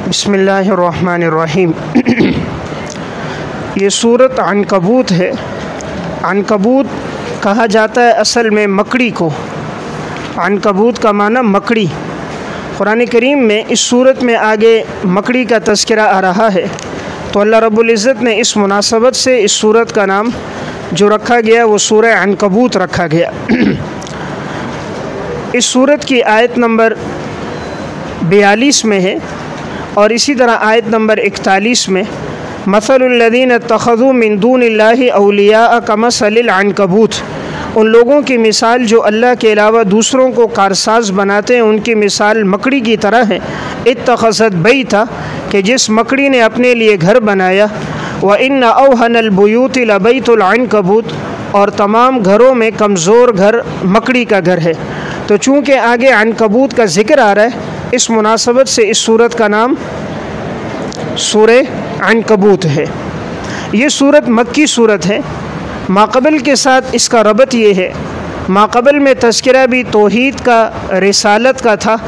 बिस्मिल्लाहिर्रहमानिर्रहीम। ये सूरत अनकबूत है। अनकबूत कहा जाता है असल में मकड़ी को। अनकबूत का माना मकड़ी। कुरान करीम में इस सूरत में आगे मकड़ी का तज़किरा आ रहा है, तो अल्लाह रब्बुल इज़्ज़त ने इस मुनासबत से इस सूरत का नाम जो रखा गया वो सूरह अनकबूत रखा गया। इस सूरत की आयत नंबर 42 में है और इसी तरह आयत नंबर 41 में मसलुल्लज़ीन इत्तख़ज़ू मिन दूनिल्लाहि औलिया कमसलिल अनकबूत, उन लोगों की मिसाल जो अल्लाह के अलावा दूसरों को कारसाज बनाते हैं उनकी मिसाल मकड़ी की तरह है। इत्तख़ज़त बैता, कि जिस मकड़ी ने अपने लिए घर बनाया। व इन्न औहनल बुयूति लबैतुल अनकबूत, और तमाम घरों में कमज़ोर घर मकड़ी का घर है। तो चूँकि आगे अनकबूत का ज़िक्र आ रहा है, इस मुनासबत से इस सूरत का नाम सूरह अनकबूत है। ये सूरत मक्की सूरत है। माक़बल के साथ इसका रबत ये है, माक़बल में तज़किरा भी तौहीद का, रिसालत का था।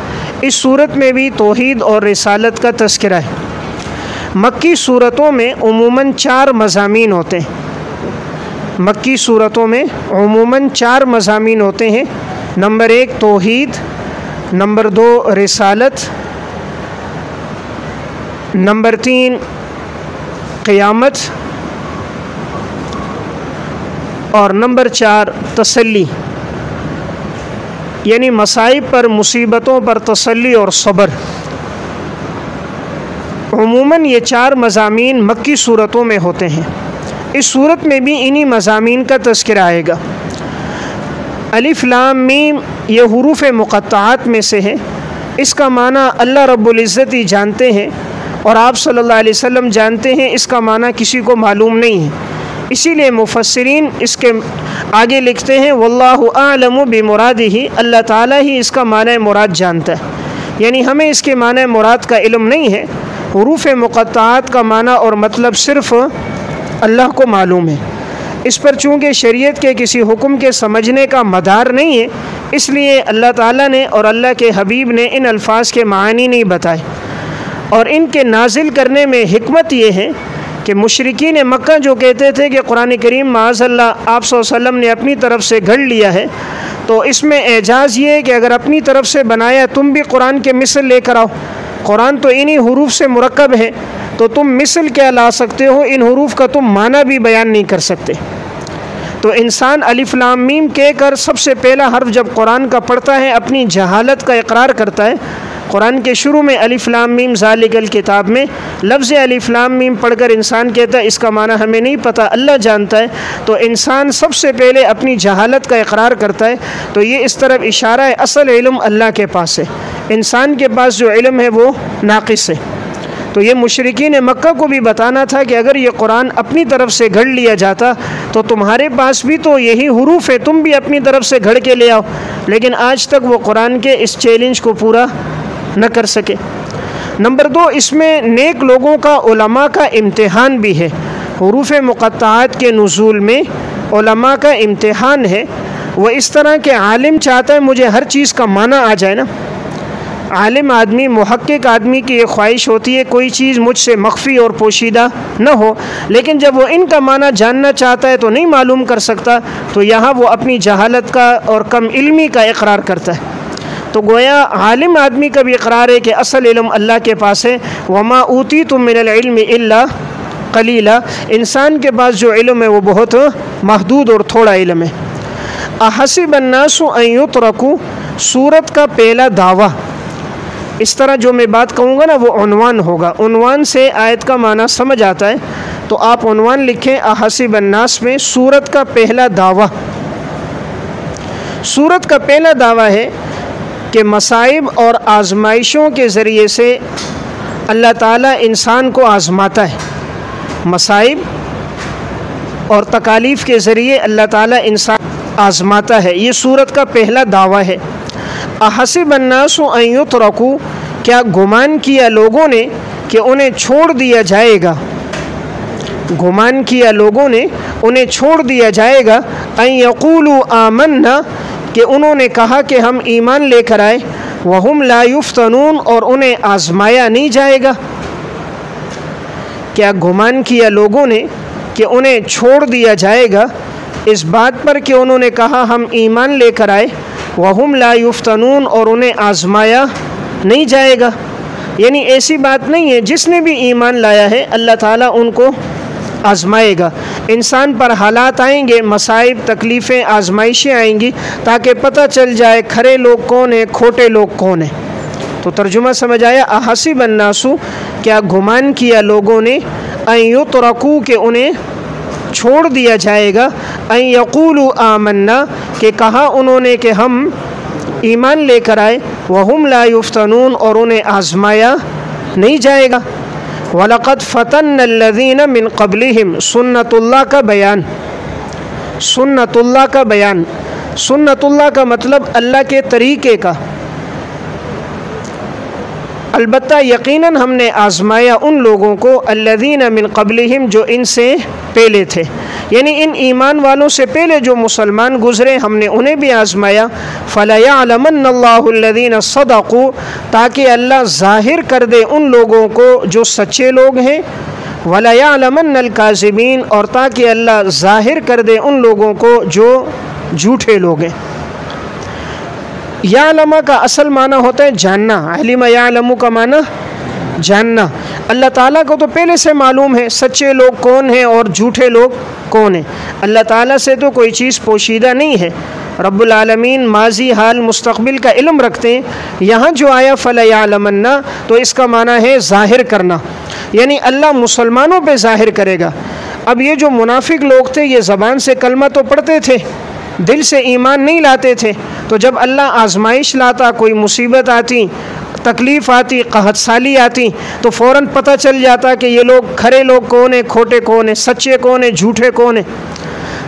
इस सूरत में भी तौहीद और रिसालत का तज़किरा है। मक्की सूरतों में उमूमन 4 मज़ामीन होते हैं। मक्की सूरतों में उमूमन 4 मज़ामीन होते हैं। नंबर 1 तौहीद, नंबर 2 रिसालत, नंबर 3 क़यामत और नंबर 4 तसल्ली, यानी मसाइब पर, मुसीबतों पर तसल्ली और सब्र। उमूमन ये 4 मज़ामीन मक्की सूरतों में होते हैं। इस सूरत में भी इन्हीं मज़ामीन का तज़किरा आएगा। अलिफ लाम मीम ये हुरूफ़ मुक़त्तआत में से है। इसका माना अल्लाह रब्बुल इज़्ज़त ही जानते हैं और आप सल्लल्लाहु अलैहि वसल्लम जानते हैं। इसका माना किसी को मालूम नहीं है, इसीलिए मुफस्सिरीन इसके आगे लिखते हैं वल्लाहु आलमु बिमुरादिही, अल्लाह ताला ही इसका माना मुराद जानता है। यानी हमें इसके माना मुराद का इल्म नहीं है। हुरूफ़ मुक़त्तआत का माना और मतलब सिर्फ़ अल्लाह को मालूम है। इस पर चूँकि शरीयत के किसी हुक्म के समझने का मदार नहीं है, इसलिए अल्लाह ताला ने और अल्लाह के हबीब ने इन अल्फाज के मानी नहीं बताए। और इनके नाजिल करने में हिकमत ये है कि मुशरिकीन मक्का जो कहते थे कि कुरान करीम माअज़ल्लाह आप सल्लल्लाहु अलैहि वसल्लम ने अपनी तरफ से घड़ लिया है, तो इसमें एजाज़ ये है कि अगर अपनी तरफ से बनाया तुम भी कुरान के मिसल लेकर आओ। कुरान तो इन्हीं हुरूफ से मुरक्कब है, तो तुम मिसल क्या ला सकते हो, इन हुरूफ का तुम माना भी बयान नहीं कर सकते। तो इंसान अलिफ लाम मीम कहकर सबसे पहला हर्फ जब कुरान का पढ़ता है अपनी जहालत का इकरार करता है। कुरान के शुरू में अलिफ लाम मीम ज़ालिकल किताब में लफ्ज़ अलिफ लाम मीम पढ़कर इंसान कहता है इसका माना हमें नहीं पता, अल्लाह जानता है। तो इंसान सबसे पहले अपनी जहालत का इकरार करता है। तो ये इस तरफ इशारा है असल इल्म अल्लाह के पास है, इंसान के पास जो इल्म है वो नाक़िस है। तो ये मुशरिकीन मक्का को भी बताना था कि अगर ये कुरान अपनी तरफ से घड़ लिया जाता तो तुम्हारे पास भी तो यही हुरूफ है, तुम भी अपनी तरफ से घड़ के ले आओ। लेकिन आज तक वो कुरान के इस चैलेंज को पूरा न कर सके। नंबर 2, इसमें नेक लोगों का, उलमा का इम्तिहान भी है। हुरूफ़ मुक़त्तआत के नुज़ूल में उलमा का इम्तिहान है। वह इस तरह के आलिम चाहता है मुझे हर चीज़ का माना आ जाए ना। आलिम आदमी, मुहक्किक आदमी की ये ख्वाहिश होती है कोई चीज़ मुझसे मख्फी और पोशीदा न हो, लेकिन जब वो इनका माना जानना चाहता है तो नहीं मालूम कर सकता। तो यहाँ वो अपनी जहालत का और कम इल्मी का इकरार करता है। तो गोया आलिम आदमी का भी इकरार है कि असल इल्म अल्लाह के पास है। वमा ऊतीतुम मिनल इल्मि इल्ला कलीला, इंसान के पास जो इल्म है वो बहुत महदूद और थोड़ा इल्म है। अहसिबन्नासु अन युत्रकू, सूरत का पहला दावा। इस तरह जो मैं बात कहूँगा ना वो उन्वान होगा। उन्वान से आयत का माना समझ आता है, तो आप उन्वान लिखें अहसिबन्नास में सूरत का पहला दावा। सूरत का पहला दावा है कि मसाइब और आजमाइशों के ज़रिए से अल्लाह ताला इंसान को आज़माता है। मसाइब और तकालीफ़ के ज़रिए अल्लाह ताला इंसान आज़माता है। ये सूरत का पहला दावा है। अहसिबन्नासु अन युत्रकू, क्या गुमान किया लोगों ने कि उन्हें छोड़ दिया जाएगा। गुमान किया लोगों ने उन्हें छोड़ दिया जाएगा। अन यक़ूलू आमन्ना, कि उन्होंने कहा कि हम ईमान लेकर आए। वहुम ला युफ्तनून, और उन्हें आजमाया नहीं जाएगा। क्या गुमान किया लोगों ने कि उन्हें छोड़ दिया जाएगा इस बात पर कि उन्होंने कहा हम ईमान लेकर आए, वहुम ला युफ्तनून, और उन्हें आजमाया नहीं जाएगा। यानी ऐसी बात नहीं है, जिसने भी ईमान लाया है अल्लाह ताला उनको आजमाएगा। इंसान पर हालात आएंगे, मसाइब, तकलीफ़ें, आजमाइशें आएंगी ताकि पता चल जाए खरे लोग कौन है, खोटे लोग कौन है। तो तर्जुमा समझ आया? अहसिब अन्नासु, क्या गुमान किया लोगों ने, अन युतरकू, के उन्हें छोड़ दिया जाएगा, अन यक़ूलू आमन्ना, के कहा उन्होंने कि हम ईमान लेकर आए, वहुम ला युफ्तनून, और उन्हें आजमाया नहीं जाएगा। वलक़द फ़तन्नल्लज़ीन मिन क़ब्लिहिम, सुन्नतुल्लाह का बयान। सुन्नतुल्लाह का बयान, सुन्नतुल्लाह का मतलब अल्लाह के तरीक़े का। अलबत्ता यकीनन हमने आजमाया उन लोगों को, अल्लज़ीन मिन क़ब्लिहिम, जो इनसे पहले थे, यानी इन ईमान वालों से पहले जो मुसलमान गुज़रे हमने उन्हें भी आजमाया। फ़लयअलमन्नल्लाहु अल्लज़ीन सदक़ू, ताकि अल्लाह ज़ाहिर कर दे उन लोगों को जो सच्चे लोग हैं, वलयअलमन्नल काज़िबीन, और ताकि अल्लाह ज़ाहिर कर दे उन लोगों को जो झूठे लोग हैं। यालमा का असल माना होता है जानना, अलिमा यालमु का माना जानना। अल्लाह ताला को तो पहले से मालूम है सच्चे लोग कौन हैं और झूठे लोग कौन हैं। अल्लाह ताला से तो कोई चीज़ पोशीदा नहीं है। रब्बुल आलमीन माजी, हाल, मुस्तक़बिल का इल्म रखते हैं। यहाँ जो आया फ़लयअलमन्ना, तो इसका माना है ज़ाहिर करना, यानी अल्लाह मुसलमानों पे ज़ाहिर करेगा। अब ये जो मुनाफिक लोग थे, ये ज़बान से कलमा तो पढ़ते थे, दिल से ईमान नहीं लाते थे। तो जब अल्लाह आजमाइश लाता, कोई मुसीबत आती, तकलीफ़ आती, कहत साली आती, तो फ़ौरन पता चल जाता कि ये लोग खरे लोग कौन है, खोटे कौन है, सच्चे कौन है, झूठे कौन है।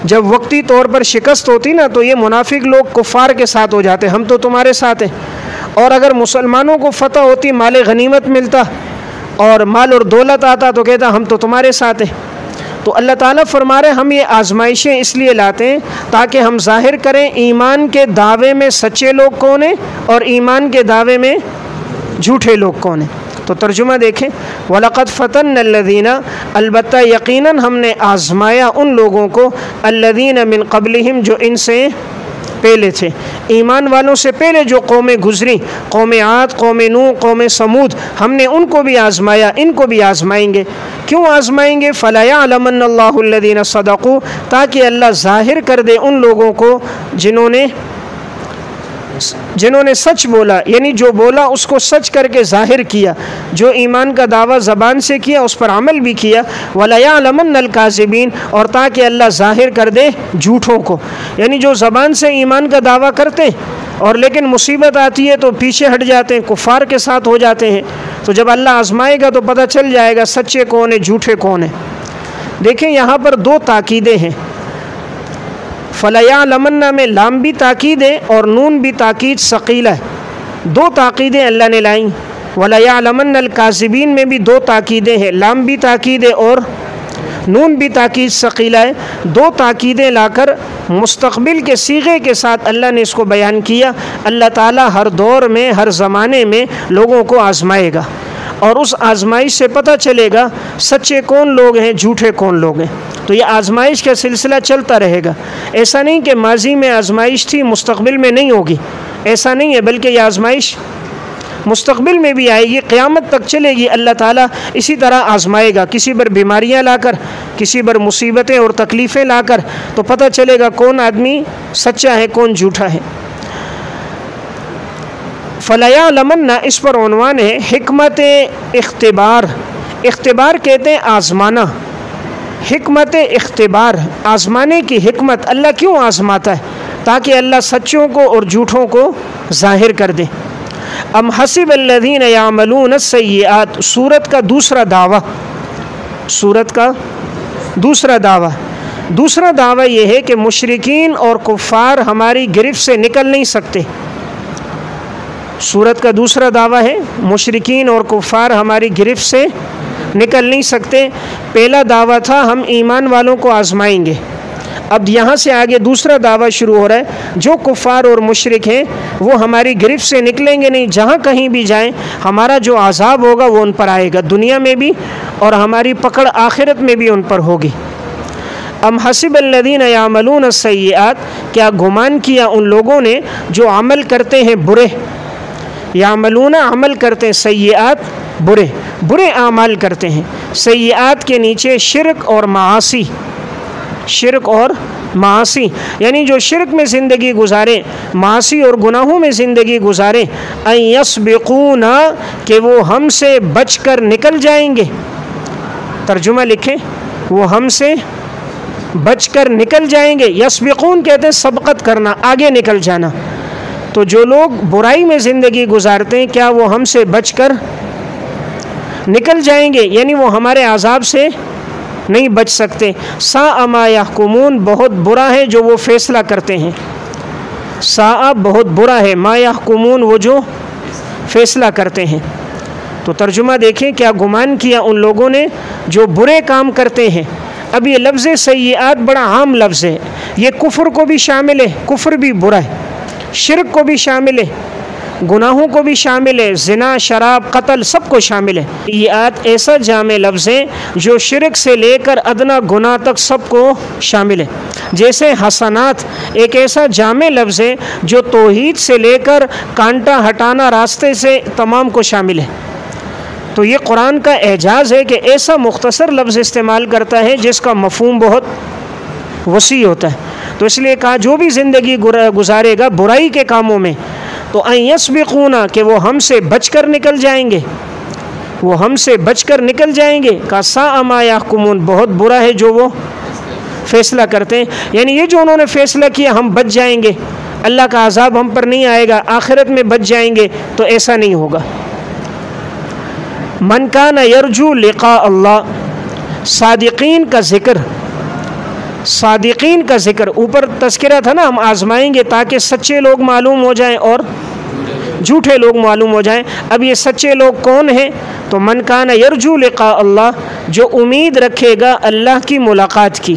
जब वक्ती तौर पर शिकस्त होती ना, तो ये मुनाफिक लोग कुफ़ार के साथ हो जाते, हम तो तुम्हारे साथ हैं। और अगर मुसलमानों को फ़तह होती, माल गनीमत मिलता और माल और दौलत आता, तो कहता हम तो तुम्हारे साथ हैं। तो अल्लाह ताला फरमा रहे हम ये आजमाइशें इसलिए लाते हैं ताकि हम ज़ाहिर करें ईमान के दावे में सच्चे लोग कौन हैं और ईमान के दावे में झूठे लोग कौन हैं। तो तर्जुमा देखें, वलक़द फ़तन्नल्लज़ीना, अलबत्ता यकीनन हमने आज़माया उन लोगों को, अल्लज़ीना मिन क़ब्लिहिम, जो इनसे पहले थे, ईमान वालों से पहले जो कौमें गुजरी, कौम आद, कौम नूह, कौम समूद, हमने उनको भी आज़माया, इनको भी आज़माएंगे। क्यों आज़माएंगे? फ़लयअलमन्नल्लाहु अल्लज़ीना सदक़ू, ताकि अल्लाह ज़ाहिर कर दे उन लोगों को जिन्होंने सच बोला, यानी जो बोला उसको सच करके ज़ाहिर किया, जो ईमान का दावा ज़बान से किया उस पर अमल भी किया। वलयअलमन्नल काज़िबीन, और ताकि अल्लाह ज़ाहिर कर दे झूठों को, यानी जो ज़बान से ईमान का दावा करते और लेकिन मुसीबत आती है तो पीछे हट जाते हैं, कुफ़ार के साथ हो जाते हैं। तो जब अल्लाह आज़माएगा तो पता चल जाएगा सच्चे कौन है, झूठे कौन है। देखें यहाँ पर दो ताकीदें हैं। फ़लयअलमन्ना में लाम भी ताकीद है और नून भी ताकीद सकीला है। दो ताकीदें अल्लाह ने लाई। वलयअलमन्नल काज़िबीन में भी दो ताकीदें हैं, लाम भी ताकीद है और नून भी ताकीद सकीला है। दो ताकीदें लाकर मुस्तक़बिल के सीगे के साथ अल्लाह ने इसको बयान किया। अल्लाह ताला हर दौर में, हर ज़माने में लोगों को आज़माएगा और उस आज़माइश से पता चलेगा सच्चे कौन लोग हैं, झूठे कौन लोग हैं। तो ये आज़माइश का सिलसिला चलता रहेगा। ऐसा नहीं कि माजी में आज़माइश थी, मुस्तक़बिल में नहीं होगी, ऐसा नहीं है, बल्कि ये आज़माइश मुस्तक़बिल में भी आएगी, क़यामत तक चलेगी। अल्लाह ताला इसी तरह आज़माएगा, किसी पर बीमारियाँ लाकर, किसी पर मुसीबतें और तकलीफ़ें लाकर, तो पता चलेगा कौन आदमी सच्चा है, कौन झूठा है। फ़लयअलमन्ना इस पर उन्वान है हिकमत इख्तिबार। इख्तिबार कहते हैं आज़माना, हिकमत इख्तिबार, आज़माने की हिकमत। अल्लाह क्यों आज़माता है? ताकि अल्लाह सच्चों को और झूठों को ज़ाहिर कर दे। अम हसिबल्लज़ीना यामलून अस्सय्यात, सूरत का दूसरा दावा, सूरत का दूसरा दावा यह है कि मुशरिकीन और कुफ़ार हमारी गिरफ्त से निकल नहीं सकते। सूरत का दूसरा दावा है मुशरिकीन और कुफ़ार हमारी गिरफ्त से निकल नहीं सकते। पहला दावा था हम ईमान वालों को आज़माएंगे, अब यहाँ से आगे दूसरा दावा शुरू हो रहा है, जो कुफ़ार और मुशरिक हैं वो हमारी गिरफ्त से निकलेंगे नहीं, जहाँ कहीं भी जाएं हमारा जो अज़ाब होगा वो उन पर आएगा, दुनिया में भी और हमारी पकड़ आखिरत में भी उन पर होगी। अम हसिबल्लज़ीना यामलून अस्सय्यात, क्या गुमान किया उन लोगों ने जो अमल करते हैं बुरे, यामलूना अमल करते हैं, सय्यात बुरे, बुरे आमाल करते हैं। सय्यात के नीचे शिरक और मासी, शिरक और मासी, यानी जो शिरक में ज़िंदगी गुजारे, मासी और गुनाहों में ज़िंदगी गुजारे, अन यस्बिकूना, कि वो हमसे बचकर निकल जाएंगे। तर्जुमा लिखें, वो हमसे बचकर निकल जाएंगे। यस्बिकून कहते हैं सबकत करना, आगे निकल जाना। तो जो लोग बुराई में ज़िंदगी गुजारते हैं क्या वो हमसे बचकर निकल जाएंगे, यानी वो हमारे अज़ाब से नहीं बच सकते। सा मा यहकुमून, बहुत बुरा है जो वो फ़ैसला करते हैं। सा बहुत बुरा है, मा यहकुमून वो जो फ़ैसला करते हैं। तो तर्जुमा देखें, क्या गुमान किया उन लोगों ने जो बुरे काम करते हैं। अब ये लफ्ज़ सय्यात बड़ा आम लफ्ज़ है, ये कुफ्र को भी शामिल है, कुफ्र भी बुरा है, शिरक को भी शामिल है, गुनाहों को भी शामिल है, ज़िना शराब कत्ल सबको शामिल है। ये आयत ऐसा जामे लफ्ज़ है जो शिरक से लेकर अदना गुनाह तक सबको शामिल है। जैसे हसनात एक ऐसा जामे लफ्ज़ है जो तौहीद से लेकर कांटा हटाना रास्ते से तमाम को शामिल है। तो ये कुरान का एजाज़ है कि ऐसा मुख्तसर लफ्ज़ इस्तेमाल करता है जिसका मफ़हूम बहुत वसी होता है। तो इसलिए कहा जो भी ज़िंदगी गुजारेगा बुराई के कामों में, तो अन यस्बिकूना, कि वो हमसे बचकर निकल जाएंगे, वो हमसे बचकर निकल जाएंगे। का सा मा यहकुमून, बहुत बुरा है जो वो फ़ैसला करते हैं। यानी ये जो उन्होंने फ़ैसला किया हम बच जाएंगे, अल्लाह का अज़ाब हम पर नहीं आएगा, आखिरत में बच जाएंगे, तो ऐसा नहीं होगा। मन कान यरजू लिक़ा अल्लाह, सादिक़ीन का ज़िक्र, सादिक़ीन का ज़िक्र, ऊपर तज़किरा था ना, हम आज़माएंगे ताकि सच्चे लोग मालूम हो जाएं और झूठे लोग मालूम हो जाएं। अब ये सच्चे लोग कौन हैं? तो मन कान यरजू लिक़ा अल्लाह, जो उम्मीद रखेगा अल्लाह की मुलाकात की,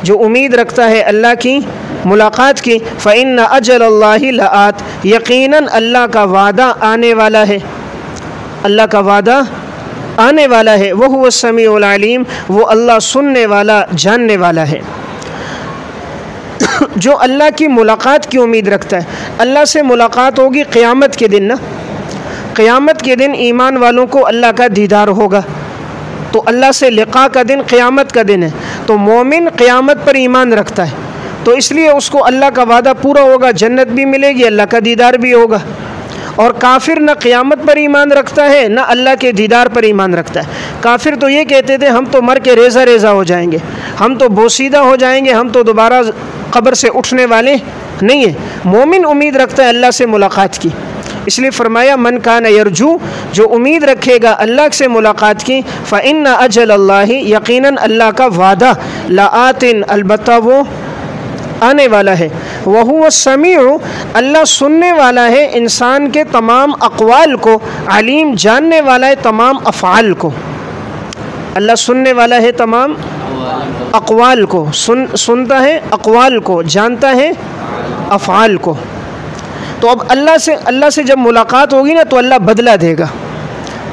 जो उम्मीद रखता है अल्लाह की मुलाकात की। फ़इन्न अजलल्लाहि लआत, यकीनन अल्लाह का वादा आने वाला है, अल्लाह का वादा आने वाला है। वह हुवा समीउल अलीम, वो अल्लाह सुनने वाला जानने वाला है। जो अल्लाह की मुलाकात की उम्मीद रखता है, अल्लाह से मुलाकात होगी क़यामत के दिन ना, क़यामत के दिन ईमान वालों को अल्लाह का दीदार होगा। तो अल्लाह से लिक़ा का दिन क़यामत का दिन है, तो मोमिन क़यामत पर ईमान रखता है, तो इसलिए उसको अल्लाह का वादा पूरा होगा, जन्नत भी मिलेगी, अल्लाह का दीदार भी होगा। और काफिर न क़यामत पर ईमान रखता है न अल्लाह के दीदार पर ईमान रखता है। काफिर तो ये कहते थे हम तो मर के रेज़ा रेज़ा हो जाएंगे, हम तो बोसीदा हो जाएंगे, हम तो दोबारा कब्र से उठने वाले नहीं है। मोमिन उम्मीद रखता है अल्लाह से मुलाकात की, इसलिए फरमाया मन कान यरजू, जो उम्मीद रखेगा अल्लाह से मुलाकात की। फ़इन्न अजलल्लाहि, यकीनन अल्लाह का वादा, लाआतिन, अलबत्ता वो आने वाला है। वहुव समीउ, अल्लाह सुनने वाला है इंसान के तमाम अक़वाल को, अलीम जानने वाला है तमाम अफ़आल को। अल्लाह सुनने वाला है तमाम अक़वाल को, सुनता है अक़वाल को, जानता है अफ़आल को। तो अब अल्लाह से जब मुलाकात होगी ना तो अल्लाह बदला देगा,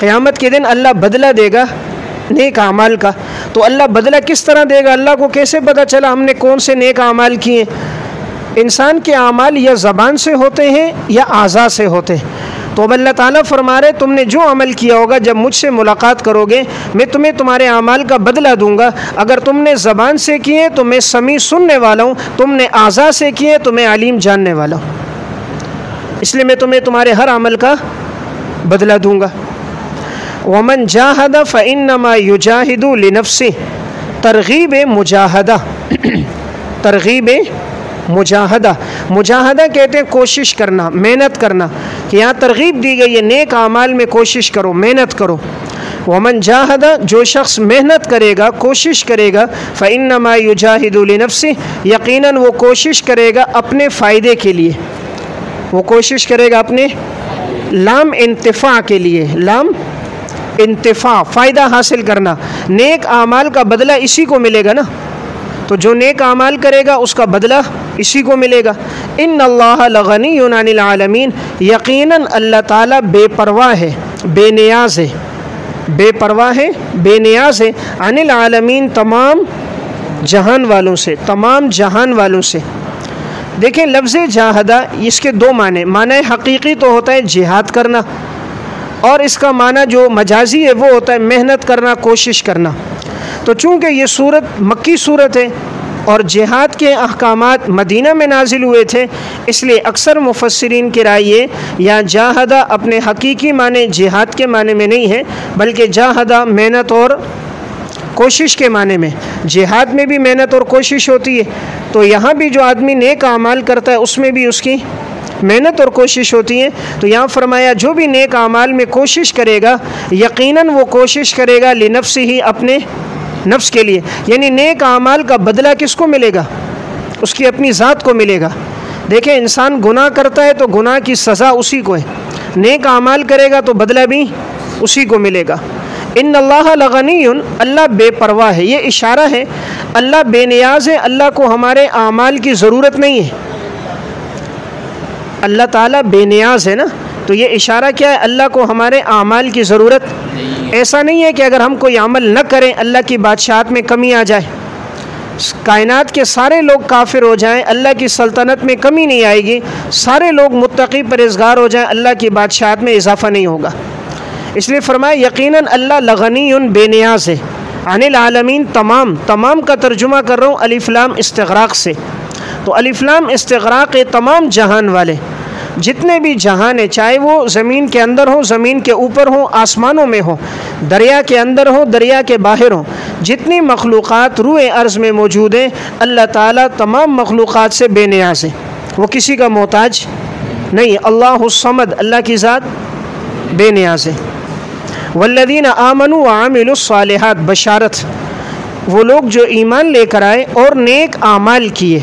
क़यामत के दिन अल्लाह बदला देगा नेक अमाल का। तो अल्लाह बदला किस तरह देगा? अल्लाह को कैसे पता चला हमने कौन से नेक अमाल किए? इंसान के अमाल या ज़बान से होते हैं या आज़ा से होते हैं। तो अब अल्लाह ताला फरमा रहे तुमने जो अमल किया होगा जब मुझसे मुलाकात करोगे मैं तुम्हें तुम्हारे अमाल का बदला दूंगा। अगर तुमने ज़बान से किए तो मैं समी सुनने वाला हूँ, तुमने आज़ा से किए तो मैं अलीम जानने वाला हूँ, इसलिए मैं तुम्हें तुम्हारे हर अमल का बदला दूंगा। वमन जाहदा फ़इन्नमा युजाहिदु लिनफ्सिही, तरगीब मुजाहदा, तरगीब मुजाहदा, मुजाहदा कहते हैं कोशिश करना, मेहनत करना, कि यहाँ तरगीब दी गई है नेक आमाल में कोशिश करो, मेहनत करो। वमन जाहदा, जो शख्स मेहनत करेगा, कोशिश करेगा, फ़इन्नमा युजाहिदु लिनफ्सिही, यकीनन वो कोशिश करेगा अपने फ़ायदे के लिए, वो कोशिश करेगा अपने लाम इंतिफ़ा के लिए, लाम इंतिफ़ा फ़ायदा हासिल करना। नेक आमाल का बदला इसी को मिलेगा ना। तो जो नेक आमाल करेगा उसका बदला इसी को मिलेगा। इन्नल्लाह लगनियुन अनिल आलमीन, यकीनन अल्लाह ताला बेपरवाह है, बेनियाज है, बेपरवाह है, बेनियाज है, अनिल आलमीन तमाम जहान वालों से, तमाम जहान वालों से। देखें लफ्ज़ जाहदा इसके दो माने हकीकी तो होता है जिहाद करना, और इसका माना जो मजाजी है वो होता है मेहनत करना, कोशिश करना। तो चूँकि ये सूरत मक्की सूरत है और जिहाद के अहकामात मदीना में नाजिल हुए थे, इसलिए अक्सर मुफस्सिरीन की राय ये या जाहदा अपने हकीकी माने जिहाद के माने में नहीं है, बल्कि जाहदा मेहनत और कोशिश के माने में। जिहाद में भी मेहनत और कोशिश होती है, तो यहाँ भी जो आदमी नेक अमाल करता है उसमें भी उसकी मेहनत और कोशिश होती है। तो यहाँ फरमाया जो भी नेक अमाल में कोशिश करेगा यकीनन वो कोशिश करेगा लिनफ्सिही, अपने नफ्स के लिए, यानी नेक अमाल का बदला किसको मिलेगा? उसकी अपनी ज़ात को मिलेगा। देखें इंसान गुनाह करता है तो गुनाह की सज़ा उसी को है, नेक अमाल करेगा तो बदला भी उसी को मिलेगा। इन्नल्लाह लगनियुन, अल्लाह बेपरवाह है, ये इशारा है अल्लाह बेनियाज है, अल्लाह को हमारे आमाल की ज़रूरत नहीं है। अल्लाह ताला बेनियाज है ना, तो ये इशारा क्या है? अल्लाह को हमारे आमाल की ज़रूरत ऐसा नहीं है कि अगर हम कोई अमल न करें अल्लाह की बादशाहत में कमी आ जाए, कायनात के सारे लोग काफिर हो जाएं, अल्लाह की सल्तनत में कमी नहीं आएगी, सारे लोग मुत्तकी परहेज़गार हो जाएं, अल्लाह की बादशाहत में इजाफ़ा नहीं होगा। इसलिए फरमाया यकीनन अल्लाह लगनियुन बेनियाज है, अनिल आलमीन तमाम का तर्जुमा कर रहा हूँ अलिफ लाम इस्तिग़राक़ से। तो अलिफ लाम इस्तिग़राक़ है तमाम जहान वाले, जितने भी जहान है, चाहे वो ज़मीन के अंदर हो, ज़मीन के ऊपर हो, आसमानों में हो, दरिया के अंदर हो, दरिया के बाहर हो, जितनी मखलूक़ात रूए अर्ज़ में मौजूद हैं, अल्लाह ताला तमाम मखलूक़ात से बेनियाज़ है, वो किसी का मोहताज नहीं। अल्लाहुस समद, अल्लाह की ज़ात बेनियाज़ है। वल्लज़ीना आमनू व आमिलुस सालिहात, बशारत वो लोग जो ईमान लेकर आए और नेक आमाल किए,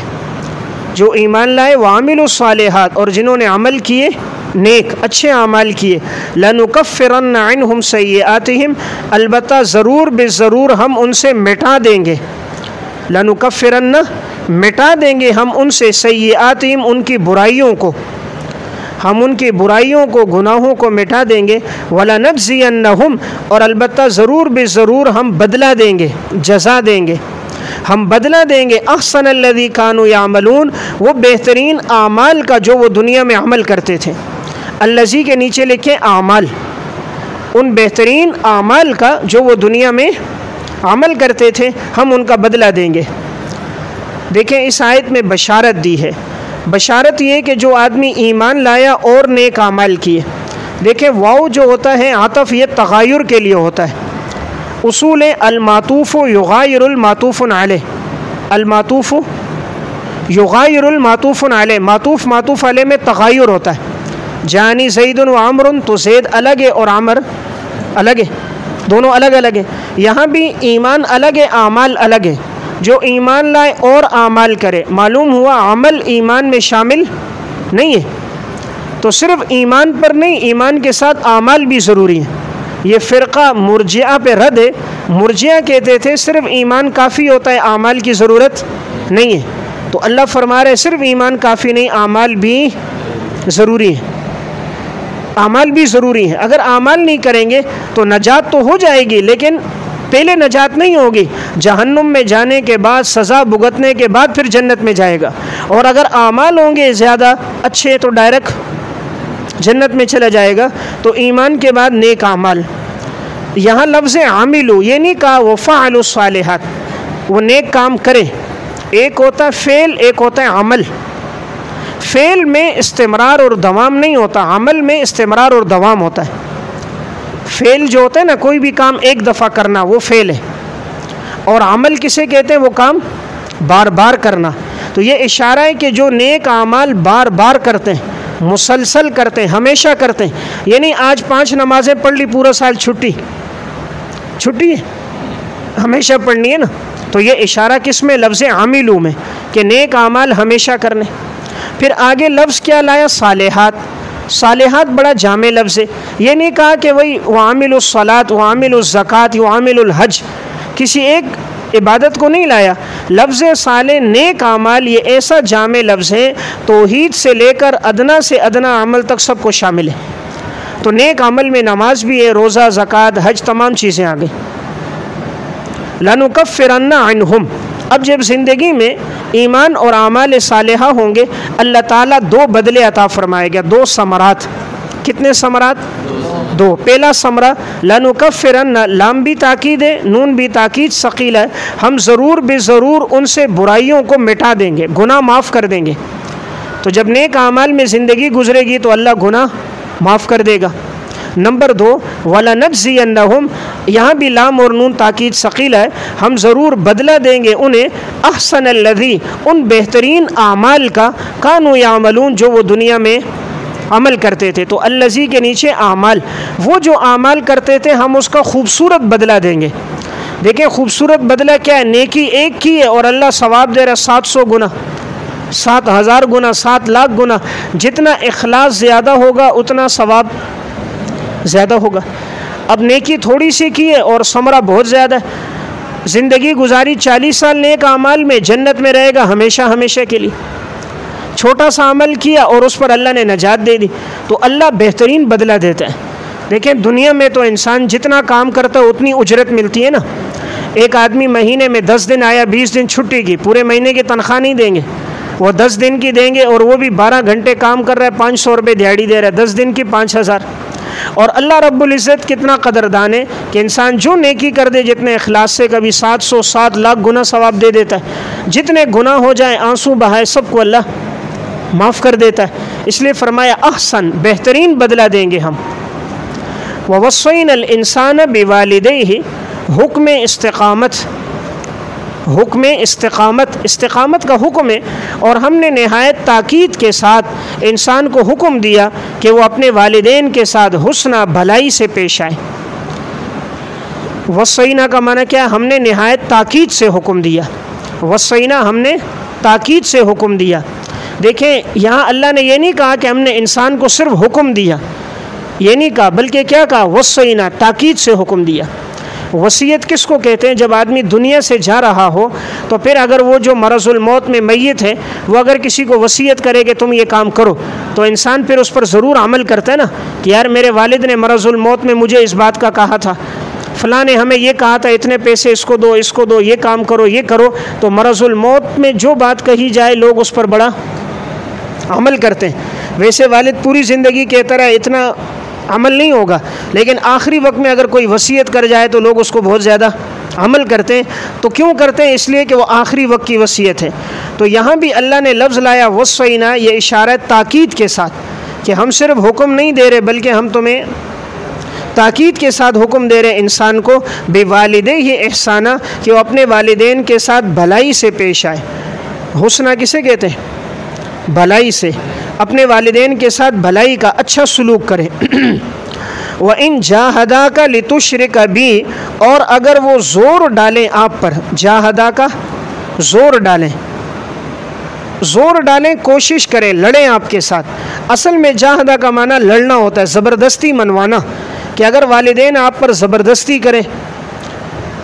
जो ईमान लाए व आमिलुस सालिहात, और जिन्होंने अमल किए नेक अच्छे आमाल किए, लनुकफ्फिरन्ना अन्हुम सय्यिआतिहिम, अलबत्ता ज़रूर बेज़रूर हम उनसे मिटा देंगे, लनुकफ्फिरन्ना मिटा देंगे हम उनसे, सय्यिआतिहिम उनकी बुराइयों को, हम उनकी बुराइयों को, गुनाहों को मिटा देंगे, वलनज्ज़ियन्नहुम, और अलबत्ता ज़रूर बेज़रूर हम बदला देंगे, जज़ा देंगे, हम बदला देंगे, अहसनल्लज़ी कानू यामलून, वो बेहतरीन आमाल का जो वो दुनिया में अमल करते थे। अल्लज़ी के नीचे लिखे आमाल, उन बेहतरीन आमाल का जो वो दुनिया में अमल करते थे हम उनका बदला देंगे। देखें इस आयत में बशारत दी है, बशारत ये कि जो आदमी ईमान लाया और नेक आमाल किए। देखें वाव जो होता है आतफ़, ये तगायुर के लिए होता है। उसूल अलमातूफ़ युगायिरुल मातूफ़ुन अलैह, अलमातूफ़ युगायिरुल मातूफ़ुन अलैह, मातूफ़ मातूफ़ अलैह में तगायुर होता है। जानी ज़ैदुन व अमरुन, तो ज़ैद अलग है और अमर अलग है, दोनों अलग अलग है। यहाँ भी ईमान अलग है, आमाल अलग है। जो ईमान लाए और आमाल करे, मालूम हुआ अमल ईमान में शामिल नहीं है, तो सिर्फ ईमान पर नहीं, ईमान के साथ आमाल भी ज़रूरी है। ये फ़िरक़ा मुर्जिया पे रद्द है। मुर्जिया कहते थे सिर्फ ईमान काफ़ी होता है, आमाल की ज़रूरत नहीं है। तो अल्लाह फरमा रहे सिर्फ ईमान काफ़ी नहीं, आमाल भी ज़रूरी है, आमाल भी ज़रूरी है। अगर आमाल नहीं करेंगे तो नजात तो हो जाएगी, लेकिन पहले नजात नहीं होगी, जहन्नुम में जाने के बाद, सज़ा भुगतने के बाद फिर जन्नत में जाएगा। और अगर आमाल होंगे ज़्यादा अच्छे तो डायरेक्ट जन्नत में चला जाएगा। तो ईमान के बाद नेक आमाल, यहाँ लफ्ज़ आमिलू ये नहीं कहा वो फ़अलुस सालिहात, वो नेक काम करें। एक होता है फ़ेल, एक होता है अमल। फ़ेल में इस्तिमरार और दवाम नहीं होता, अमल में इस्तिमरार और दवाम होता है। फ़ेल जो होता है ना, कोई भी काम एक दफ़ा करना, वो फ़ेल है। और अमल किसे कहते हैं? वो काम बार बार करना। तो ये इशारा है कि जो नेक आमाल बार बार करते हैं, मुसलसल करते हैं, हमेशा करते हैं, यानी आज 5 नमाज़ें पढ़ ली, पूरा साल छुट्टी है, हमेशा पढ़नी है ना। तो ये इशारा किस में? लफ्ज़ आमिलू में, कि नेक आमाल हमेशा करने। फिर आगे लफ्ज़ क्या लाया? सालिहात। सालिहात बड़ा जामे लफ्ज़ है। ये नहीं कहा कि वही वामिलुस सलात, वामिलुस ज़कात, वामिलुल हज, किसी एक इबादत को नहीं लाया। लफ्ज़ साले नेक आमाल ये ऐसा जामे लफ्ज़ है, तौहीद से लेकर अदना से अदना अमल तक सबको शामिल है। तो नेक अमल में नमाज भी है, रोज़ा, ज़कात, हज, तमाम चीज़ें आ गई। लनुकफ्फिरन्ना अन्हुम, अब जब ज़िंदगी में ईमान और आमाल सालिहा होंगे, अल्लाह ताला दो बदले अता फरमाएगा, दो समरात। कितने समरात? दो। पहला समरा लनुकफ्फिरन्ना, लाम भी ताकीद है, नून भी ताकीद सकील है, हम ज़रूर बेज़रूर उनसे बुराइयों को मिटा देंगे, गुनाह माफ़ कर देंगे। तो जब नेक आमाल में ज़िंदगी गुजरेगी तो अल्लाह गुनाह माफ़ कर देगा। नंबर 2 वलनज्ज़ियन्नहुम, यहाँ भी लाम और नून ताकीद सकील है, हम ज़रूर बदला देंगे उन्हें अहसनल्लज़ी, उन बेहतरीन आमाल का, कानू यामलून, जो वो दुनिया में अमल करते थे। तो अल्लज़ी के नीचे आमाल, वो जो आमाल करते थे हम उसका खूबसूरत बदला देंगे। देखें खूबसूरत बदला क्या है, नेकी एक की है और अल्लाह सवाब दे रहा 700 गुना, 7000 गुना, 7 लाख गुना। जितना इखलास ज़्यादा होगा उतना सवाब ज़्यादा होगा। अब नेकी थोड़ी सी की है और समरा बहुत ज़्यादा है। ज़िंदगी गुजारी 40 साल नेक अमाल में, जन्नत में रहेगा हमेशा हमेशा के लिए। छोटा सा अमल किया और उस पर अल्लाह ने नजात दे दी, तो अल्लाह बेहतरीन बदला देता है। देखें दुनिया में तो इंसान जितना काम करता है उतनी उजरत मिलती है ना। एक आदमी महीने में 10 दिन आया, 20 दिन छुट्टी की, पूरे महीने की तनख्वाह नहीं देंगे, वो 10 दिन की देंगे, और वो भी 12 घंटे काम कर रहा है, 500 रुपये दिहाड़ी दे रहा है, 10 दिन की 5000। और अल्लाह रब्बुल इज़्ज़त कितना कदरदान है कि इंसान जो नेकी कर दे जितने इखलास से, कभी 700 7 लाख गुना सवाब दे देता है। जितने गुनाह हो जाए, आंसू बहाए, सबको अल्लाह माफ़ कर देता है। इसलिए फरमाया अहसन, बेहतरीन बदला देंगे हम। ववस्सैनल इंसान बिवालिदैहि, हुक्म इस्तिक़ामत, हुक्म इस्तिक़ामत, इस्तिक़ामत का हुक्म है, और हमने नहायत ताकीद के साथ इंसान को हुक्म दिया कि वो अपने वालिदैन के साथ हुस्ना, भलाई से पेश आए। वस्सैना का माना क्या है, हमने नहायत ताकीद से हुक्म दिया। वस्सैना, हमने ताकीद से हुक्म दिया। देखें यहाँ अल्लाह ने ये नहीं कहा कि हमने इंसान को सिर्फ हुक्म दिया, ये नहीं कहा, बल्कि क्या कहा, वस्सैना, ताकीद से हुक्म दिया। वसीयत किसको कहते हैं? जब आदमी दुनिया से जा रहा हो तो फिर अगर वो जो मरज़ुल मौत में मैयत है, वो अगर किसी को वसीयत करे कि तुम ये काम करो, तो इंसान फिर उस पर ज़रूर अमल करता है ना, कि यार मेरे वालिद ने मरज़ुल मौत में मुझे इस बात का कहा था, फ़लाँ ने हमें ये कहा था, इतने पैसे इसको दो, इसको दो, ये काम करो, ये करो। तो मरज़ुल मौत में जो बात कही जाए लोग उस पर बड़ा अमल करते हैं। वैसे वालिद पूरी ज़िंदगी की तरह इतना अमल नहीं होगा, लेकिन आखिरी वक्त में अगर कोई वसीयत कर जाए तो लोग उसको बहुत ज़्यादा अमल करते हैं। तो क्यों करते हैं? इसलिए कि वो आखिरी वक्त की वसीयत है। तो यहाँ भी अल्लाह ने लफ्ज़ लाया वस्सैना, ये इशारा ताकीद के साथ कि हम सिर्फ हुक्म नहीं दे रहे, बल्कि हम तुम्हें ताकीद के साथ हुक्म दे रहे इंसान को बिवालिदैहि इहसाना, कि वो अपने वालिदैन के साथ भलाई से पेश आए। हुस्ना किसे कहते हैं? भलाई से, अपने वालिदैन के साथ भलाई का, अच्छा सलूक करें। व इन जाहदा का लितुश्रिका बी, और अगर वो ज़ोर डालें आप पर, जाहदा का ज़ोर डालें, ज़ोर डालें, कोशिश करें, लड़ें आपके साथ। असल में जाहदा का माना लड़ना होता है, ज़बरदस्ती मनवाना, कि अगर वालिदैन आप पर ज़बरदस्ती करें,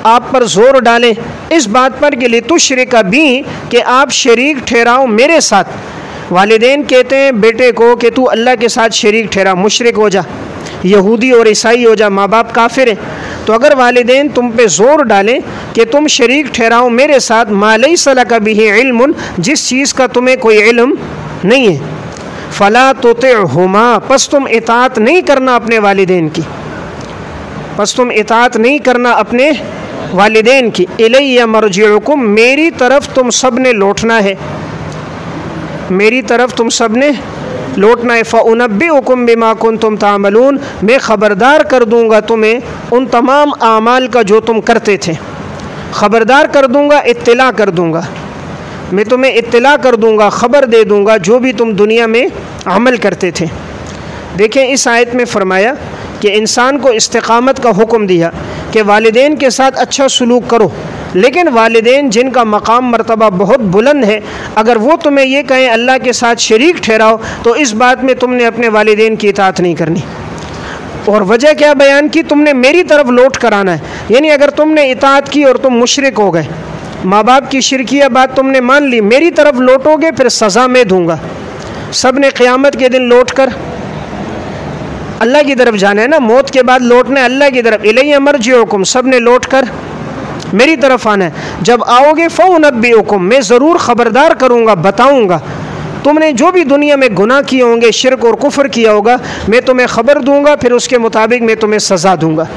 आप पर ज़ोर डालें इस बात पर कि लितुश्रिका बी, कि आप शरीक ठहराओ मेरे साथ। वालिदैन कहते हैं बेटे को कि तू अल्लाह के साथ शरीक ठहरा, मुशरिक हो जा, यहूदी और ईसाई हो जा, माँ बाप काफिर हैं। तो अगर वालिदैन तुम पे ज़ोर डालें कि तुम शरीक ठहराओ मेरे साथ, मा लैसा लका बिही इल्मुन, जिस चीज़ का तुम्हें कोई इल्म नहीं है, फ़ला तुतिअहुमा, पस तुम इताअत नहीं करना अपने वालिदैन की, पस तुम इताअत नहीं करना अपने वालिदैन की। इलैया मरजिउकुम, मेरी तरफ तुम सब ने लौटना है, मेरी तरफ तुम सब ने लौटना है। फ़उनब्बिउकुम बिमा कुंतुम तामलून, मैं ख़बरदार कर दूँगा तुम्हें उन तमाम आमाल का जो तुम करते थे। ख़बरदार कर दूँगा, इत्तिला कर दूँगा, मैं तुम्हें इत्तिला कर दूँगा, ख़बर दे दूँगा जो भी तुम दुनिया में अमल करते थे। देखें इस आयत में फ़रमाया कि इंसान को इस्तिक़ामत का हुक्म दिया कि वालिदैन के साथ अच्छा सलूक करो, लेकिन वालिदैन जिनका मकाम मर्तबा बहुत बुलंद है, अगर वो तुम्हें ये कहें अल्लाह के साथ शरीक ठहराओ, तो इस बात में तुमने अपने वालिदैन की इताअत नहीं करनी। और वजह क्या बयान की? तुमने मेरी तरफ लौट कर आना है। यानी अगर तुमने इताअत की और तुम मुशरिक हो गए, माँ बाप की शिरकिया बात तुमने मान ली, मेरी तरफ लौटोगे फिर सज़ा मैं दूंगा। सब ने क़यामत के दिन लौट कर अल्लाह की तरफ जाना है ना, मौत के बाद लौटना है अल्लाह की तरफ। इलैया मर्जिउकुम, सब ने लौट कर मेरी तरफ आना है। जब आओगे फ़उनब्बिउकुम, मैं ज़रूर ख़बरदार करूँगा, बताऊँगा। तुमने जो भी दुनिया में गुनाह किए होंगे, शिरक और कुफ्र किया होगा, मैं तुम्हें ख़बर दूँगा, फिर उसके मुताबिक मैं तुम्हें सज़ा दूँगा।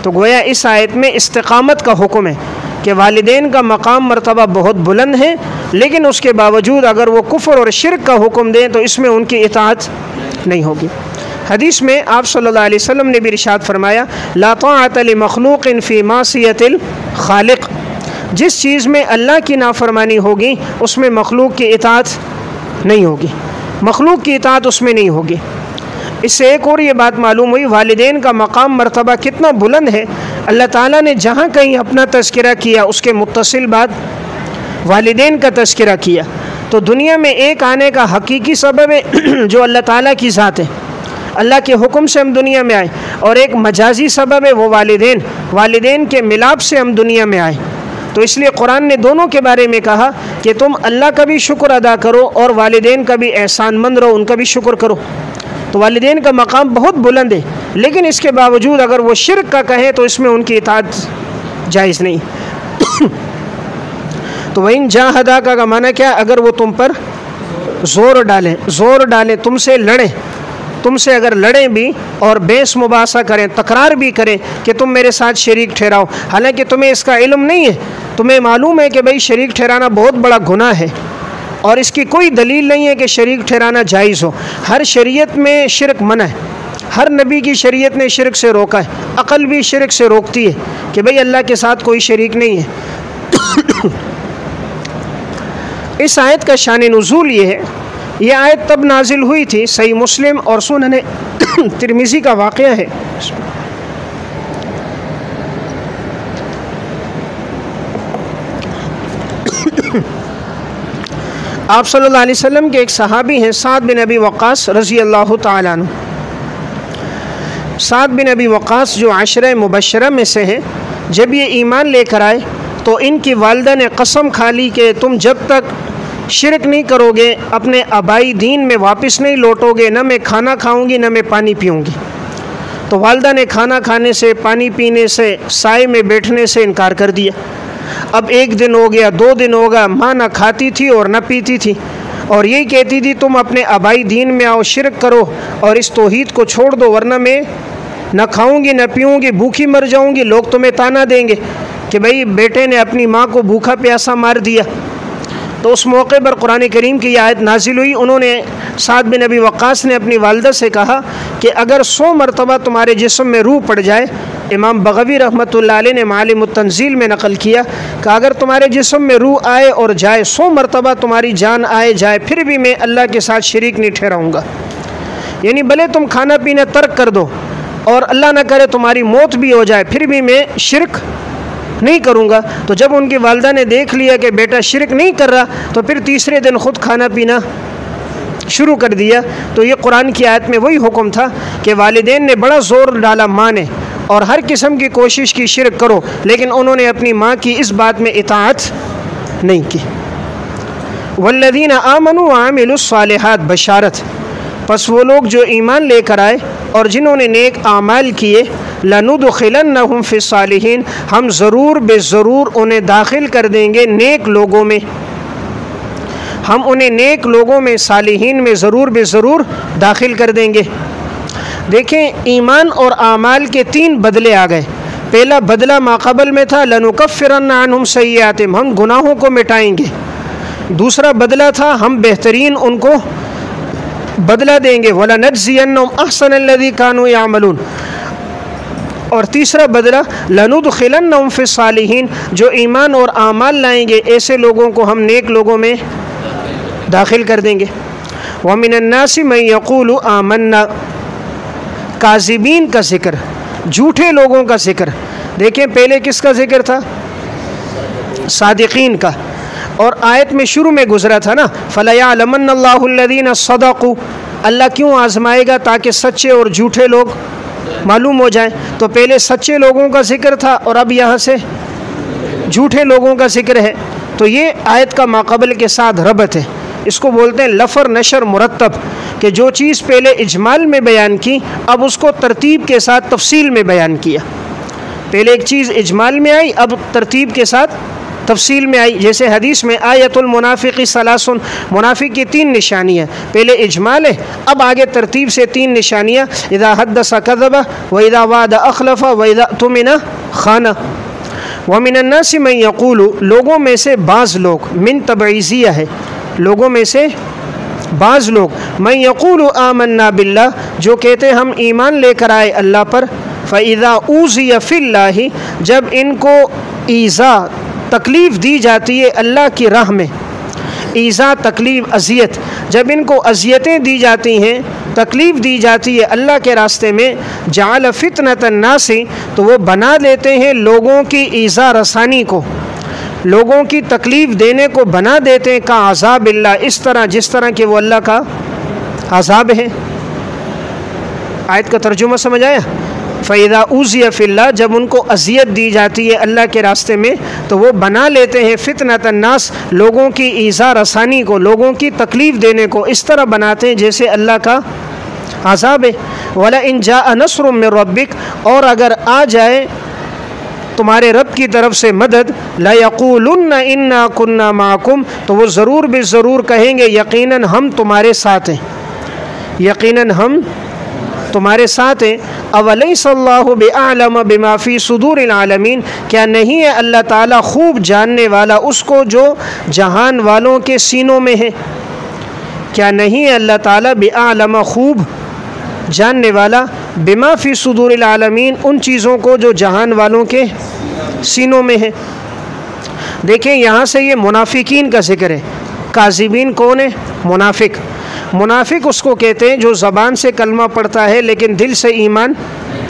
तो गोया इस आयत में इस्तिक़ामत का हुक्म है कि वालिदैन का मकाम मर्तबा बहुत बुलंद है, लेकिन उसके बावजूद अगर वो कुफ्र और शिरक का हुक्म दें तो इसमें उनकी इताअत नहीं होगी। हदीस में आप सल्लल्लाहु अलैहि वसल्लम ने भी इरशाद फरमाया, ला ताअत लि मखलूक़िन फ़ी मासियतिल खालिक़, जिस चीज़ में अल्लाह की नाफरमानी होगी उसमें मखलूक की इताअत नहीं होगी, मखलूक की इताअत उसमें नहीं होगी। इससे एक और ये बात मालूम हुई वालिदैन का मकाम मर्तबा कितना बुलंद है। अल्लाह ताला ने जहाँ कहीं अपना तज़किरा किया उसके मुत्तसिल बाद वालिदैन का तज़किरा किया। तो दुनिया में एक आने का हकीकी सबब है जो अल्लाह ताला की ज़ात है, अल्लाह के हुक्म से हम दुनिया में आए, और एक मजाजी सबब है वो वालिदैन के मिलाप से हम दुनिया में आए। तो इसलिए कुरान ने दोनों के बारे में कहा कि तुम अल्लाह का भी शुक्र अदा करो और वालिदैन का भी एहसानमंद रहो, उनका भी शुक्र करो। तो वालिदैन का मकाम बहुत बुलंद है, लेकिन इसके बावजूद अगर वो शिरक का कहें तो इसमें उनकी इताअत जायज़ नहीं। तो वहीं जाहदा का माना क्या? अगर वो तुम पर ज़ोर डालें, तुमसे लड़ें, तुमसे अगर लड़ें भी और बेस मुबासा करें, तकरार भी करें कि तुम मेरे साथ शरीक ठहराओ, हालांकि तुम्हें इसका इल्म नहीं है, तुम्हें मालूम है कि भाई शरीक ठहराना बहुत बड़ा गुनाह है और इसकी कोई दलील नहीं है कि शरीक ठहराना जायज़ हो। हर शरीयत में शिरक मना है, हर नबी की शरीयत ने शिरक से रोका है, अक़ल भी शिरक से रोकती है कि भाई अल्लाह के साथ कोई शरीक नहीं है। इस आयत का शान नुज़ूल ये है, ये आयत तब नाजिल हुई थी, सही मुस्लिम और सुनन तिरमिज़ी का वाक़या है। आप सल्लल्लाहु अलैहि वसल्लम के एक सहाबी हैं साद बिन अबी वक़ास रज़ी अल्लाह तआला अन्हु। साद बिन अबी वक़ास जो आशरा मुबशरा में से हैं, जब ये ईमान लेकर आए तो इनकी वालिदा ने कसम खा ली कि तुम जब तक शिरक नहीं करोगे, अपने आबाई दीन में वापस नहीं लौटोगे, न मैं खाना खाऊंगी न मैं पानी पीऊंगी। तो वालिदा ने खाना खाने से, पानी पीने से, साए में बैठने से इनकार कर दिया। अब 1 दिन हो गया, 2 दिन हो गया, माँ न खाती थी और न पीती थी और यही कहती थी तुम अपने आबाई दीन में आओ, शिरक करो और इस तौहीद को छोड़ दो, वरना मैं न खाऊंगी न पीऊँगी, भूखी मर जाऊँगी। लोग तुम्हें ताना देंगे कि भाई बेटे ने अपनी माँ को भूखा प्यासा मार दिया। तो उस मौके पर कुरान करीम की आयत नाजिल हुई। उन्होंने साद बिन अबी वक़ास ने अपनी वालिदा से कहा कि अगर 100 मरतबा तुम्हारे जिस्म में रूह पड़ जाए, इमाम बग़वी रहमतुल्लाह अलैह ने मालिम तंज़ील में नक़ल किया कि अगर तुम्हारे जिस्म में रूह आए और जाए, 100 मरतबा तुम्हारी जान आए जाए, फिर भी मैं अल्लाह के साथ शरीक नहीं ठहराऊँगा। यानी भले तुम खाना पीना तर्क कर दो और अल्लाह न करे तुम्हारी मौत भी हो जाए, फिर भी मैं शिरक नहीं करूँगा। तो जब उनकी वालिदा ने देख लिया कि बेटा शिरक नहीं कर रहा, तो फिर तीसरे दिन ख़ुद खाना पीना शुरू कर दिया। तो ये कुरान की आयत में वही हुक्म था कि वालिदैन ने बड़ा ज़ोर डाला माने और हर किस्म की कोशिश की शिरक करो, लेकिन उन्होंने अपनी माँ की इस बात में इताअत नहीं की। वल्लज़ीना आमनू व अमिलुस्सालिहात, बशारत, बस वो लोग जो ईमान लेकर आए और जिन्होंने नेक आमाल किए, लनुदखिलन्नहुम फिस्सालिहीन, हम ज़रूर बेज़रूर उन्हें दाखिल कर देंगे नेक लोगों में, हम उन्हें नेक लोगों में, सालिहीन में ज़रूर बेज़रूर दाखिल कर देंगे। देखें, ईमान और आमाल के 3 बदले आ गए। पहला बदला माक़बल में था लनुकफ़िरन्ना अन्हुम सय्यातिहिम, हम गुनाहों को मिटाएंगे। दूसरा बदला था हम बेहतरीन उनको बदला देंगे, वलनज्ज़ियन्नहुम अहसनल्लज़ी कानू यामलून। और तीसरा बदला लनुदखिलन्नहुम फिस्सालिहीन, जो ईमान और आमाल लाएंगे ऐसे लोगों को हम नेक लोगों में दाखिल कर देंगे। व मिनन्नासि मन यक़ूलु आमन्ना, काज़िबीन का ज़िक्र, झूठे लोगों का ज़िक्र। देखें, पहले किसका ज़िक्र था? सादिक़ीन का। और आयत में शुरू में गुजरा था ना, फ़लयअलमन्नल्लाहुल्लज़ीना सदक़ू, अल्लाह क्यों आज़माएगा? ताकि सच्चे और झूठे लोग मालूम हो जाए। तो पहले सच्चे लोगों का जिक्र था और अब यहाँ से झूठे लोगों का जिक्र है। तो ये आयत का माक़बल के साथ रबत है। इसको बोलते हैं लफ़र नशर मुरत्तब, कि जो चीज़ पहले इजमाल में बयान की अब उसको तरतीब के साथ तफसील में बयान किया। पहले एक चीज़ इजमाल में आई, अब तरतीब के साथ तफसील में आई। जैसे हदीस में आयतुल मुनाफिक़ी सलासुन, मुनाफिक की 3 निशानियाँ, पहले इजमाल है, अब आगे तरतीब से 3 निशानियाँ, इज़ा हद्दसा कज़बा व इज़ा वादा अख़लफ़ा व इज़ा तुमिना खाना। व मिनन्नासि मन यक़ूलु, लोगों में से बाज़ लोग, मिन तबईज़िया है, लोगों में से बाज़ लोग, मन यक़ूलु आमन्ना बिल्लाह, जो कहते हम ईमान लेकर आए अल्लाह पर, फ़इज़ा ऊज़िया फ़िल्लाहि, जब इनको ईज़ा तकलीफ़ दी जाती है अल्लाह की राह में, ईज़ा तकलीफ़ अज़ियत, जब इनको अज़ियतें दी जाती हैं, तकलीफ़ दी जाती है अल्लाह के रास्ते में, जअल फ़ितनतन नासी, तो वो बना देते हैं लोगों की ईज़ा रसानी को, लोगों की तकलीफ़ देने को बना देते हैं, का अज़ाबिल्लाह, इस तरह जिस तरह के वो अल्लाह का अज़ाब है। आयत का तर्जुमा समझ आया? फ़इज़ा ऊज़िया फ़िल्लाह, जब उनको अज़ियत दी जाती है अल्लाह के रास्ते में तो वो बना लेते हैं फ़ितनतन नास, लोगों की ईज़ा रसानी को, लोगों की तकलीफ़ देने को इस तरह बनाते हैं जैसे अल्लाह का अज़ाब है। वला इन जाअ नस्रुम मिन रब्बिक, और अगर आ जाए तुम्हारे रब की तरफ से मदद, ला यक़ूलुन्ना इन्ना कुन्ना माकुम, तो वो ज़रूर ज़रूर कहेंगे यकीनन हम तुम्हारे साथ हैं, यकीनन हम तुम्हारे साथ हैं। अवलैसल्लाहु बिअअलम बिमा फ़ी सुदूरिल आलमीन, क्या नहीं है अल्लाह ताला खूब जानने वाला उसको जो जहान वालों के सीनों में है? क्या नहीं है अल्लाह ताला बिअअलम खूब जानने वाला, बिमा फ़ी सुदूरिल आलमीन, उन चीज़ों को जो जहान वालों के सीनों में है। देखें यहाँ से ये मुनाफिकीन का जिक्र है। काज़िबीन कौन है? मुनाफिक। मुनाफिक उसको कहते हैं जो ज़बान से कलमा पढ़ता है लेकिन दिल से ईमान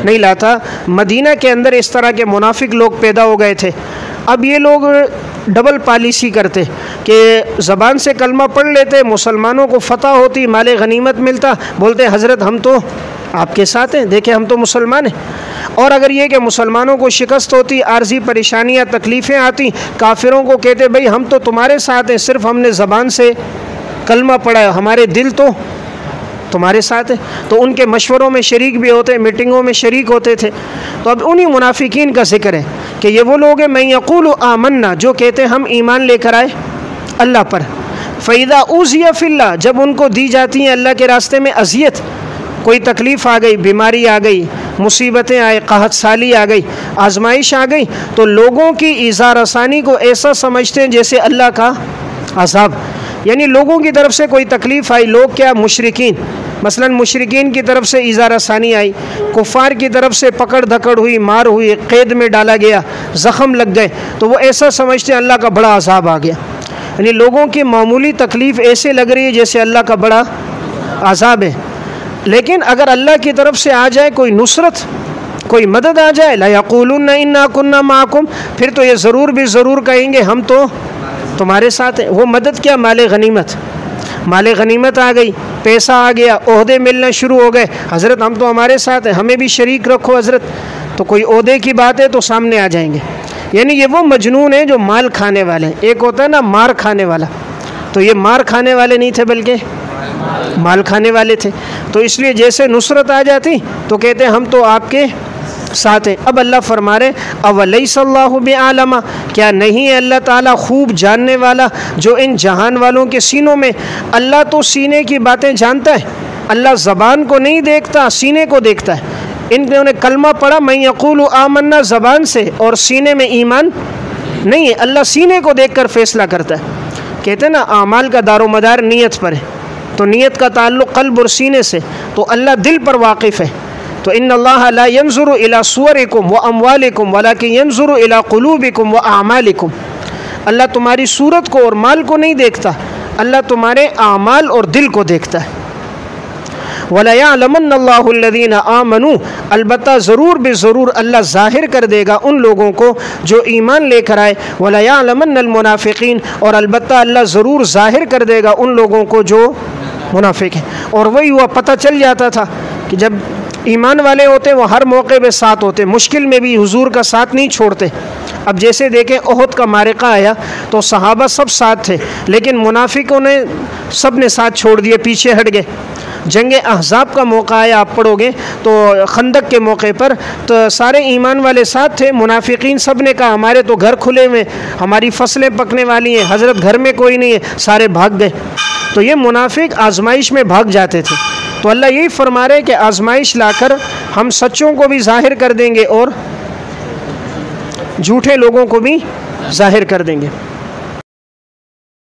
नहीं लाता। मदीना के अंदर इस तरह के मुनाफिक लोग पैदा हो गए थे। अब ये लोग डबल पॉलिसी करते कि ज़बान से कलमा पढ़ लेते, मुसलमानों को फ़तह होती, माले गनीमत मिलता, बोलते हज़रत हम तो आपके साथ हैं, देखें हम तो मुसलमान हैं। और अगर ये कि मुसलमानों को शिकस्त होती, आर्जी परेशानियाँ तकलीफ़ें आती, काफिरों को कहते भाई हम तो तुम्हारे साथ हैं, सिर्फ हमने ज़बान से कलमा पढ़ा है, हमारे दिल तो तुम्हारे साथ है। तो उनके मशवरों में शरीक भी होते, मीटिंगों में शरीक होते थे। तो अब उन्हीं मुनाफिकीन का जिक्र है कि ये वो लोग हैं, मैं यक़ूलु आमन्ना, जो कहते हम ईमान लेकर आए अल्लाह पर। फ़इज़ा ऊज़िया फ़िल्लाह, जब उनको दी जाती हैं अल्लाह के रास्ते में अज़ियत, कोई तकलीफ़ आ गई, बीमारी आ गई, मुसीबतें आए, कहत साली आ गई, आजमाइश आ गई, तो लोगों की ईज़ा रसानी को ऐसा समझते हैं जैसे अल्लाह का अज़ाब। यानी लोगों की तरफ से कोई तकलीफ़ आई, लोग क्या, मुशरिकीन, मसलन मुशरिकीन की तरफ से ईज़ा रसानी आई, कुफ़ार की तरफ से पकड़ धकड़ हुई, मार हुई, क़ैद में डाला गया, ज़ख़म लग गए, तो वो ऐसा समझते हैं अल्लाह का बड़ा अज़ाब आ गया। यानी लोगों की मामूली तकलीफ़ ऐसे लग रही है जैसे अल्लाह का बड़ा अज़ाब है। लेकिन अगर अल्लाह की तरफ से आ जाए कोई नुसरत, कोई मदद आ जाए, ला यक़ूलुन्ना इन्ना कुन्ना माकुम, फिर तो ये ज़रूर कहेंगे हम तो तुम्हारे साथ हैं। वो मदद क्या? माले गनीमत, माले गनीमत आ गई, पैसा आ गया, ओहदे मिलना शुरू हो गए, हज़रत हम तो हमारे साथ हैं, हमें भी शरीक रखो हज़रत। तो कोई ओहदे की बात है तो सामने आ जाएंगे। यानी ये वो मजनून है जो माल खाने वाले हैं। एक होता है ना मार खाने वाला, तो ये मार खाने वाले नहीं थे बल्कि माल खाने वाले थे। तो इसलिए जैसे नुसरत आ जाती तो कहते हम तो आपके साथ हैं। अब अल्लाह फरमा रहे अवलैसल्लाहु बिअअलम, क्या नहीं है अल्लाह ताला खूब जानने वाला जो इन जहान वालों के सीनों में। अल्लाह तो सीने की बातें जानता है, अल्लाह ज़बान को नहीं देखता, सीने को देखता है। इन्होंने कलमा पढ़ा मैं यक़ूलु आमन्ना ज़बान से, और सीने में ईमान नहीं है। अल्लाह सीने को देखकर फ़ैसला करता है। कहते हैं ना आमाल का दारोमदार नीयत पर है, तो नीयत का ताल्लुक़ क़ल्ब और सीने से, तो अल्लाह दिल पर वाक़िफ़ है। तो इन्नल्लाह ला यंज़ुरु इला सुवरिकुम व अमवालिकुम वलाकिन यंज़ुरु इला क़ुलूबिकुम व अमालिकुम। अल्लाह तुम्हारी सूरत को और माल को नहीं देखता, अल्लाह तुम्हारे आमाल और दिल को देखता है। वला यअलमन्नल्लाहु अल्लज़ीना आमनू, अलबत्ता ज़रूर बेज़रूर अल्लाह ज़ाहिर कर देगा उन लोगों को जो ईमान लेकर आए। वला यअलमन्नल मुनाफ़िक़ीन, और अलबत्ता अल्लाह ज़रूर ज़ाहिर कर देगा उन लोगों को जो मुनाफिक हैं। और वही हुआ, पता चल जाता था कि जब ईमान वाले होते वो हर मौके पे साथ होते, मुश्किल में भी हुजूर का साथ नहीं छोड़ते। अब जैसे देखें ओहद का मारिका आया तो सहाबा सब साथ थे, लेकिन मुनाफिकों ने सब ने साथ छोड़ दिए, पीछे हट गए। जंग अहज़ाब का मौका आया, आप पढ़ोगे तो खंदक के मौके पर तो सारे ईमान वाले साथ थे, मुनाफिकीन सब ने कहा हमारे तो घर खुले हुए, हमारी फसलें पकने वाली हैं, हज़रत घर में कोई नहीं है, सारे भाग गए। तो ये मुनाफिक आजमाइश में भाग जाते थे। तो अल्लाह यही फरमा रहे कि आजमाइश लाकर हम सच्चों को भी ज़ाहिर कर देंगे और झूठे लोगों को भी ज़ाहिर कर देंगे।